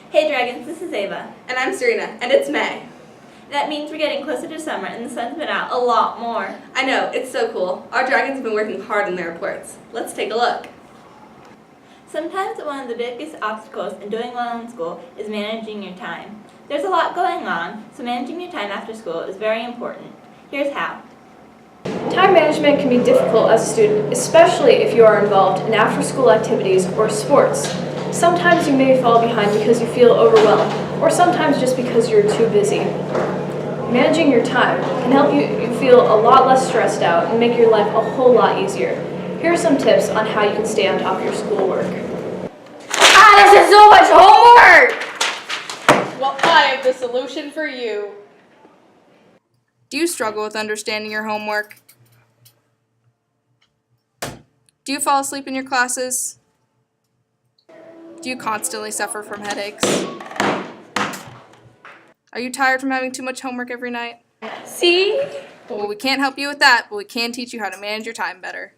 Hey Dragons, this is Ava. And I'm Serena, and it's May. That means we're getting closer to summer and the sun's been out a lot more. I know, it's so cool. Our dragons have been working hard on their reports. Let's take a look. Sometimes one of the biggest obstacles in doing well in school is managing your time. There's a lot going on, so managing your time after school is very important. Here's how. Time management can be difficult as a student, especially if you are involved in after-school activities or sports. Sometimes you may fall behind because you feel overwhelmed, or sometimes just because you're too busy. Managing your time can help you feel a lot less stressed out and make your life a whole lot easier. Here are some tips on how you can stay on top of your schoolwork. This is so much homework! Well, I have the solution for you. Do you struggle with understanding your homework? Do you fall asleep in your classes? Do you constantly suffer from headaches? Are you tired from having too much homework every night? See? Well, we can't help you with that, but we can teach you how to manage your time better.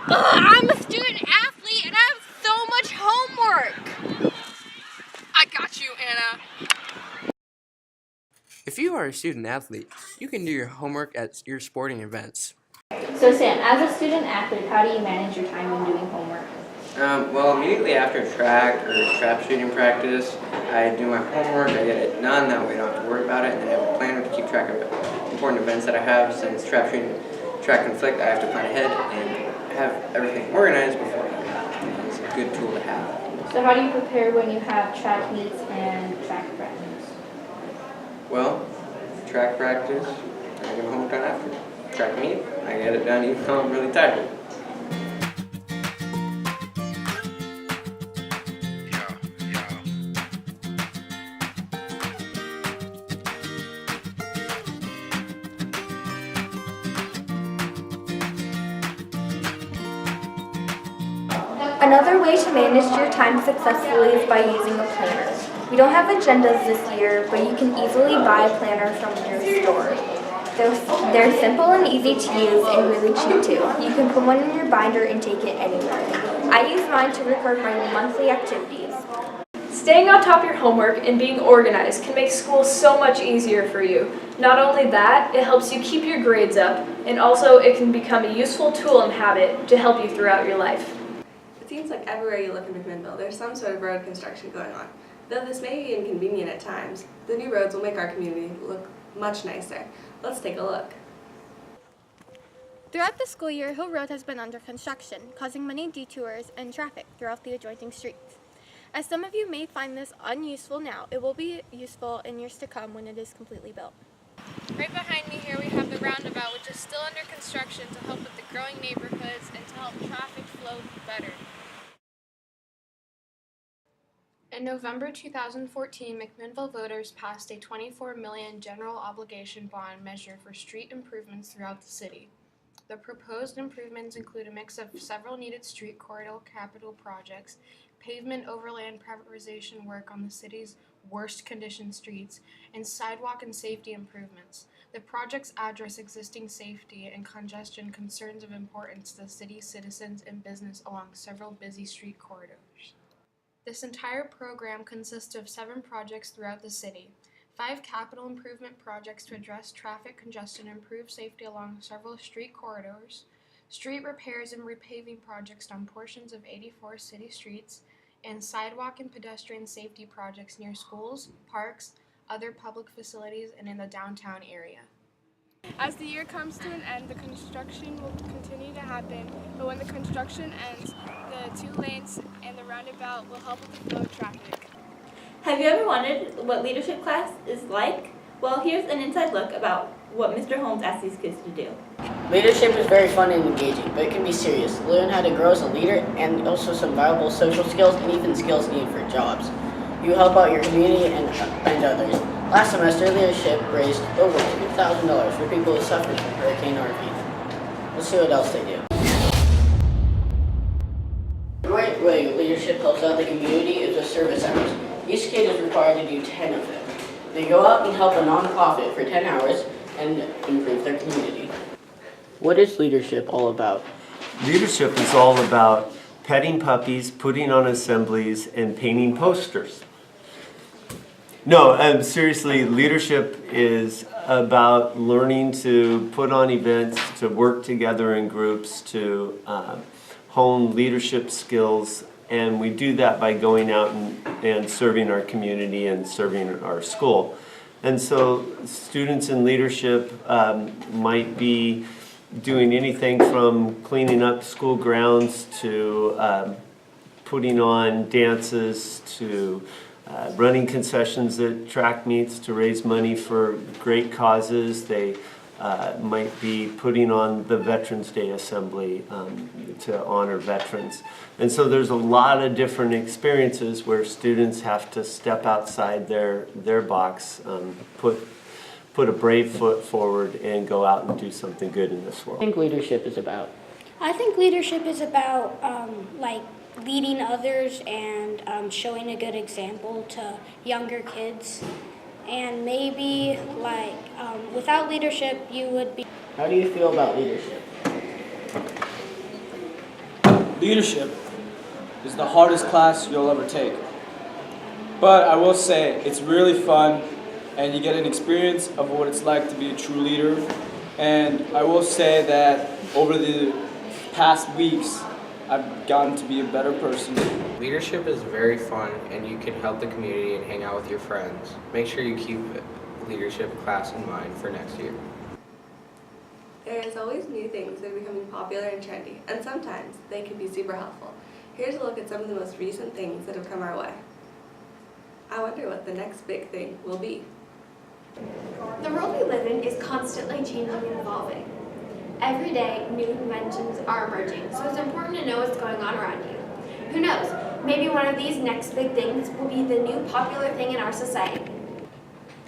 I'm a student athlete and I have so much homework. I got you, Anna. If you are a student athlete, you can do your homework at your sporting events. So Sam, as a student athlete, how do you manage your time when doing homework? Well, immediately after track or trap shooting practice, I do my homework, I get it done, that way I don't have to worry about it, and then I have a planner to keep track of important events that I have. Since trap shooting, track conflict, I have to plan ahead and have everything organized beforehand. It's a good tool to have. So how do you prepare when you have track meets and track practice? Well, track practice, I get my homework done after. Track meet, I get it done even though I'm really tired. Another way to manage your time successfully is by using a planner. We don't have agendas this year, but you can easily buy a planner from your store. They're simple and easy to use and really cheap too. You can put one in your binder and take it anywhere. I use mine to record my monthly activities. Staying on top of your homework and being organized can make school so much easier for you. Not only that, it helps you keep your grades up, and also it can become a useful tool and habit to help you throughout your life. It seems like everywhere you look in McMinnville, there's some sort of road construction going on. Though this may be inconvenient at times, the new roads will make our community look much nicer. Let's take a look. Throughout the school year, Hill Road has been under construction, causing many detours and traffic throughout the adjoining streets. As some of you may find this unuseful now, it will be useful in years to come when it is completely built. Right behind me here we have the roundabout, which is still under construction to help with the growing neighborhoods and to help traffic flow better. In November 2014, McMinnville voters passed a $24 million general obligation bond measure for street improvements throughout the city. The proposed improvements include a mix of several needed street corridor capital projects, pavement overland prioritization work on the city's worst condition streets, and sidewalk and safety improvements. The projects address existing safety and congestion concerns of importance to the city's citizens and business along several busy street corridors. This entire program consists of 7 projects throughout the city. 5 capital improvement projects to address traffic congestion and improve safety along several street corridors, street repairs and repaving projects on portions of 84 city streets, and sidewalk and pedestrian safety projects near schools, parks, other public facilities, and in the downtown area. As the year comes to an end, the construction will continue to happen, but when the construction ends, the 2 lanes and the roundabout will help with the flow of traffic. Have you ever wondered what leadership class is like? Well, here's an inside look about what Mr. Holmes asked these kids to do. Leadership is very fun and engaging, but it can be serious. Learn how to grow as a leader and also some valuable social skills and even skills needed for jobs. You help out your community and others. Last semester, leadership raised over $2,000 for people who suffered from Hurricane Harvey. Let's see what else they do. The right way leadership helps out the community is with service hours. Each kid is required to do 10 of them. They go out and help a nonprofit for 10 hours and improve their community. What is leadership all about? Leadership is all about petting puppies, putting on assemblies, and painting posters. No, seriously, leadership is about learning to put on events, to work together in groups, to hone leadership skills, and we do that by going out and serving our community and serving our school. And so students in leadership might be doing anything from cleaning up school grounds to putting on dances to running concessions at track meets to raise money for great causes. They might be putting on the Veterans Day Assembly to honor veterans. And so there's a lot of different experiences where students have to step outside their box, put a brave foot forward and go out and do something good in this world. I think leadership is about? I think leadership is about like leading others and showing a good example to younger kids. And maybe like without leadership you would be... How do you feel about leadership? Leadership is the hardest class you'll ever take. But I will say it's really fun and you get an experience of what it's like to be a true leader. And I will say that over the past weeks, I've gotten to be a better person. Leadership is very fun and you can help the community and hang out with your friends. Make sure you keep leadership class in mind for next year. There is always new things that are becoming popular and trendy, and sometimes they can be super helpful. Here's a look at some of the most recent things that have come our way. I wonder what the next big thing will be. The world we live in is constantly changing and evolving. Every day, new inventions are emerging, so it's important to know what's going on around you. Who knows, maybe one of these next big things will be the new popular thing in our society.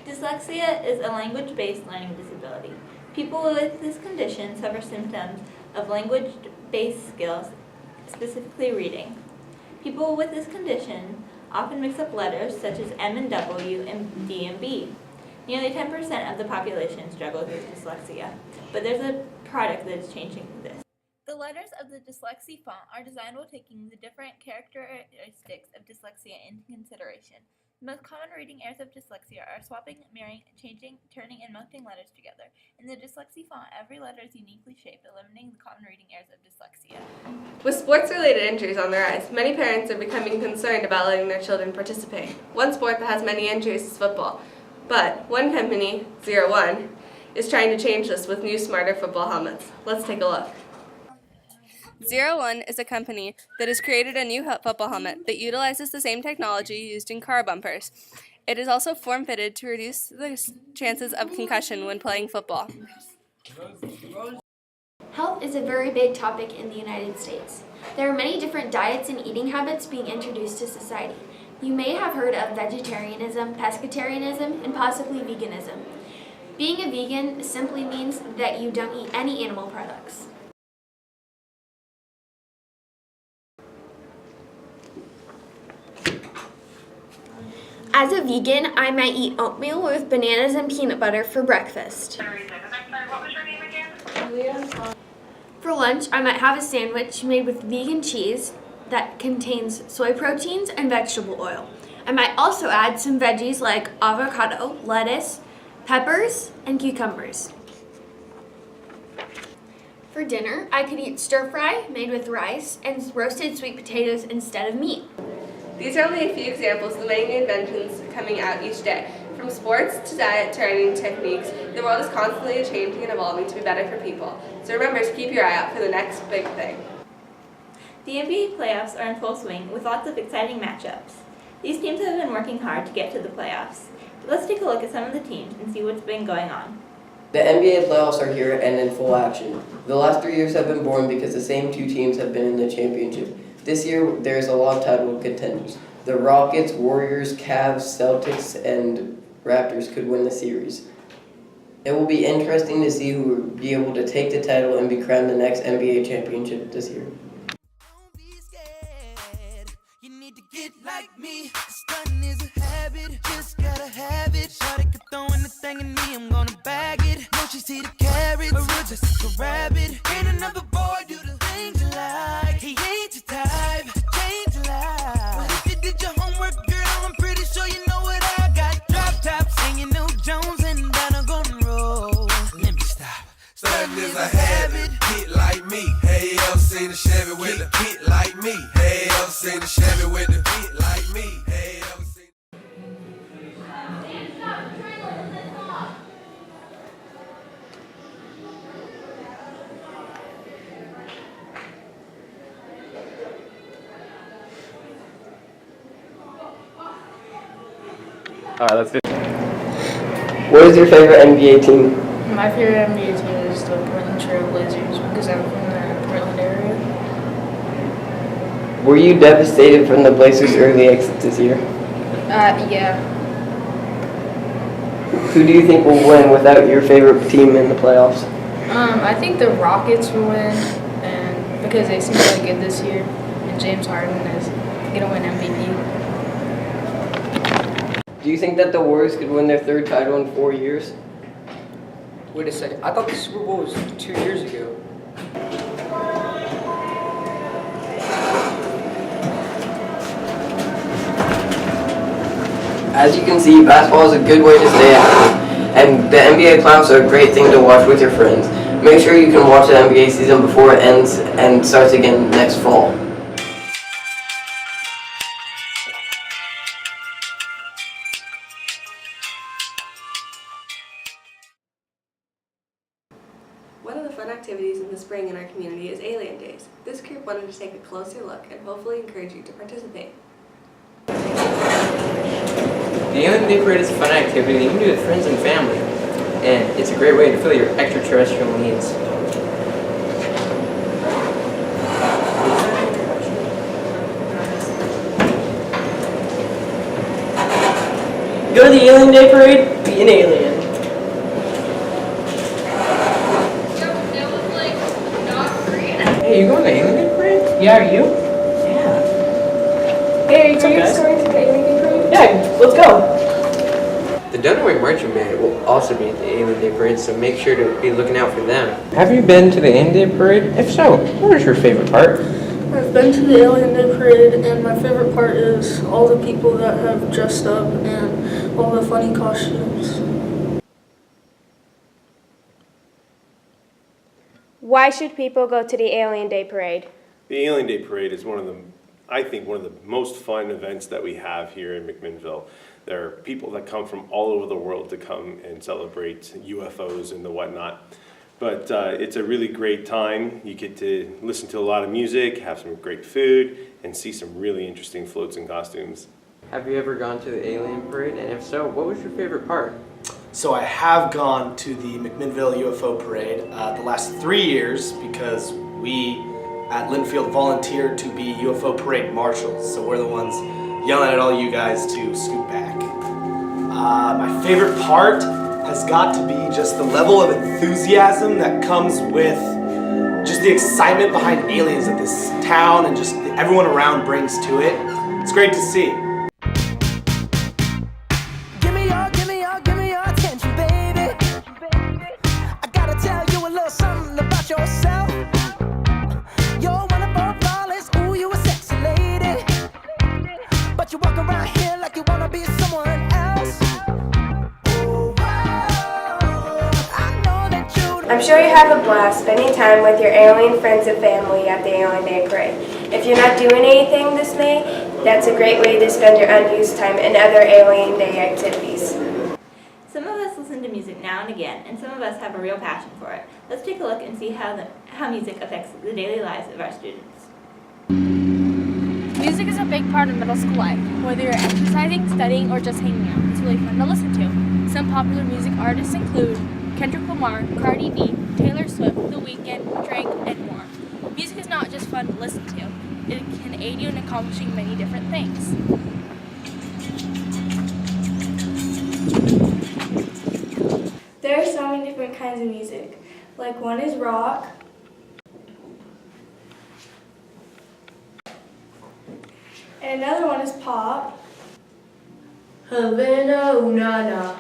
Dyslexia is a language-based learning disability. People with this condition suffer symptoms of language-based skills, specifically reading. People with this condition often mix up letters such as M and W and D and B. Nearly 10% of the population struggles with dyslexia, but there's a product that is changing this. The letters of the dyslexia font are designed while taking the different characteristics of dyslexia into consideration. The most common reading errors of dyslexia are swapping, mirroring, changing, turning, and melting letters together. In the dyslexia font, every letter is uniquely shaped, eliminating the common reading errors of dyslexia. With sports-related injuries on the rise, many parents are becoming concerned about letting their children participate. One sport that has many injuries is football. But one company, 01, is trying to change this with new, smarter football helmets. Let's take a look. 01 is a company that has created a new football helmet that utilizes the same technology used in car bumpers. It is also form-fitted to reduce the chances of concussion when playing football. Health is a very big topic in the United States. There are many different diets and eating habits being introduced to society. You may have heard of vegetarianism, pescatarianism, and possibly veganism. Being a vegan simply means that you don't eat any animal products. As a vegan, I might eat oatmeal with bananas and peanut butter for breakfast. For lunch, I might have a sandwich made with vegan cheese that contains soy proteins and vegetable oil. I might also add some veggies like avocado, lettuce, peppers, and cucumbers. For dinner, I could eat stir fry made with rice and roasted sweet potatoes instead of meat. These are only a few examples of the many new inventions coming out each day. From sports to diet to training techniques, the world is constantly changing and evolving to be better for people. So remember to keep your eye out for the next big thing. The NBA playoffs are in full swing with lots of exciting matchups. These teams have been working hard to get to the playoffs. Let's take a look at some of the teams and see what's been going on. The NBA playoffs are here and in full action. The last 3 years have been born because the same two teams have been in the championship. This year, there's a lot of title contenders. The Rockets, Warriors, Cavs, Celtics, and Raptors could win the series. It will be interesting to see who will be able to take the title and be crowned the next NBA championship this year. Get like me, stunting is a habit, just gotta have it. Shawty could throw anything at me, I'm gonna bag it. No, she see the carrots, but real just like a rabbit. Ain't another boy do the things you like. He ain't your type to change your life. But if you did your homework, girl, I'm pretty sure you know what I got. a habit. Get like me. Hey, ever seen a Chevy with a get like me? Hey, ever seen a Chevy with a get like me? Hey, ever seen Alright, let's do it. What is your favorite NBA team? My favorite NBA team is the Portland Trail Blazers because I'm from the Portland area. Were you devastated from the Blazers' early exit this year? Yeah. Who do you think will win without your favorite team in the playoffs? I think the Rockets will win, and because they seem really good this year, and James Harden is gonna win MVP. Do you think that the Warriors could win their third title in 4 years? Wait a second. I thought the Super Bowl was 2 years ago. As you can see, basketball is a good way to stay active, and the NBA playoffs are a great thing to watch with your friends. Make sure you can watch the NBA season before it ends and starts again next fall. One of the fun activities in the spring in our community is Alien Days. This group wanted to take a closer look and hopefully encourage you to participate. The Alien Day Parade is a fun activity that you can do with friends and family, and it's a great way to fill your extraterrestrial needs. Go to the Alien Day Parade, be an alien. Hey, you going to the Alien Day Parade? Yeah, are you? Hey, are you going to the Alien Day Parade? Yeah, let's go. The Dunaway Marching Band will also be at the Alien Day Parade, so make sure to be looking out for them. Have you been to the Alien Day Parade? If so, what is your favorite part? I've been to the Alien Day Parade, and my favorite part is all the people that have dressed up and all the funny costumes. Why should people go to the Alien Day Parade? The Alien Day Parade is one of the most fun events that we have here in McMinnville. There are people that come from all over the world to come and celebrate UFOs and the whatnot. But it's a really great time. You get to listen to a lot of music, have some great food, and see some really interesting floats and costumes. Have you ever gone to the Alien Parade? And if so, what was your favorite part? So I have gone to the McMinnville UFO Parade the last 3 years because we at Linfield volunteered to be UFO Parade marshals. So we're the ones yelling at all you guys to scoot back. My favorite part has got to be just the level of enthusiasm that comes with just the excitement behind aliens that this town and just everyone around brings to it. It's great to see. Give me your attention, baby. I gotta tell you a little something about yourself. You're one of our flawless, ooh, you a sexy lady. But you walk around here like you wanna be someone else. I'm sure you have a blast spending time with your alien friends and family at the Alien Day Parade. If you're not doing anything this May, that's a great way to spend your unused time in other Alien Day activities. Some of us listen to music now and again, and some of us have a real passion for it. Let's take a look and see how music affects the daily lives of our students. Music is a big part of middle school life. Whether you're exercising, studying, or just hanging out, it's really fun to listen to. Some popular music artists include Kendrick Lamar, Cardi B, Taylor Swift, The Weeknd, Drake, and more. Music is not just fun to listen to. It can aid you in accomplishing many different things. There are so many different kinds of music. Like one is rock, and another one is pop, Havana, Unana,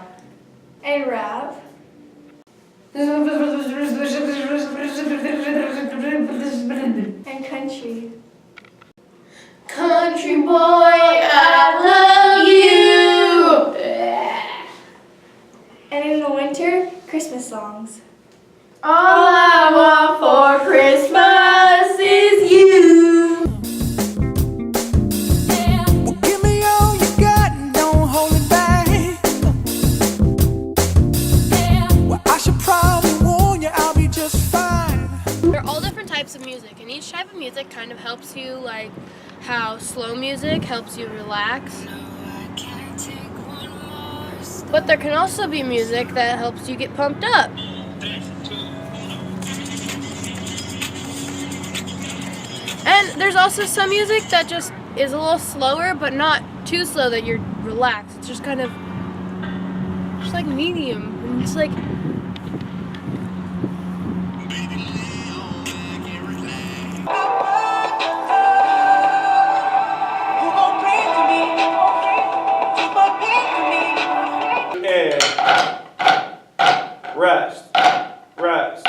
and rap. And country. Country boy, I love you. And in the winter, Christmas songs. All I helps you, like how slow music helps you relax. But there can also be music that helps you get pumped up. And there's also some music that just is a little slower, but not too slow that you're relaxed. It's just kind of, just like medium. And it's like, Rest. Rest.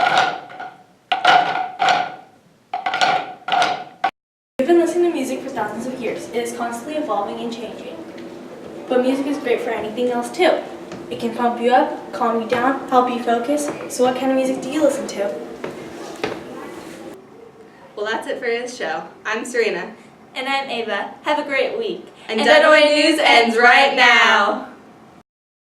We've been listening to music for thousands of years. It is constantly evolving and changing. But music is great for anything else too. It can pump you up, calm you down, help you focus. So what kind of music do you listen to? Well, that's it for this show. I'm Serena. And I'm Ava. Have a great week. And Dead Away News ends right now.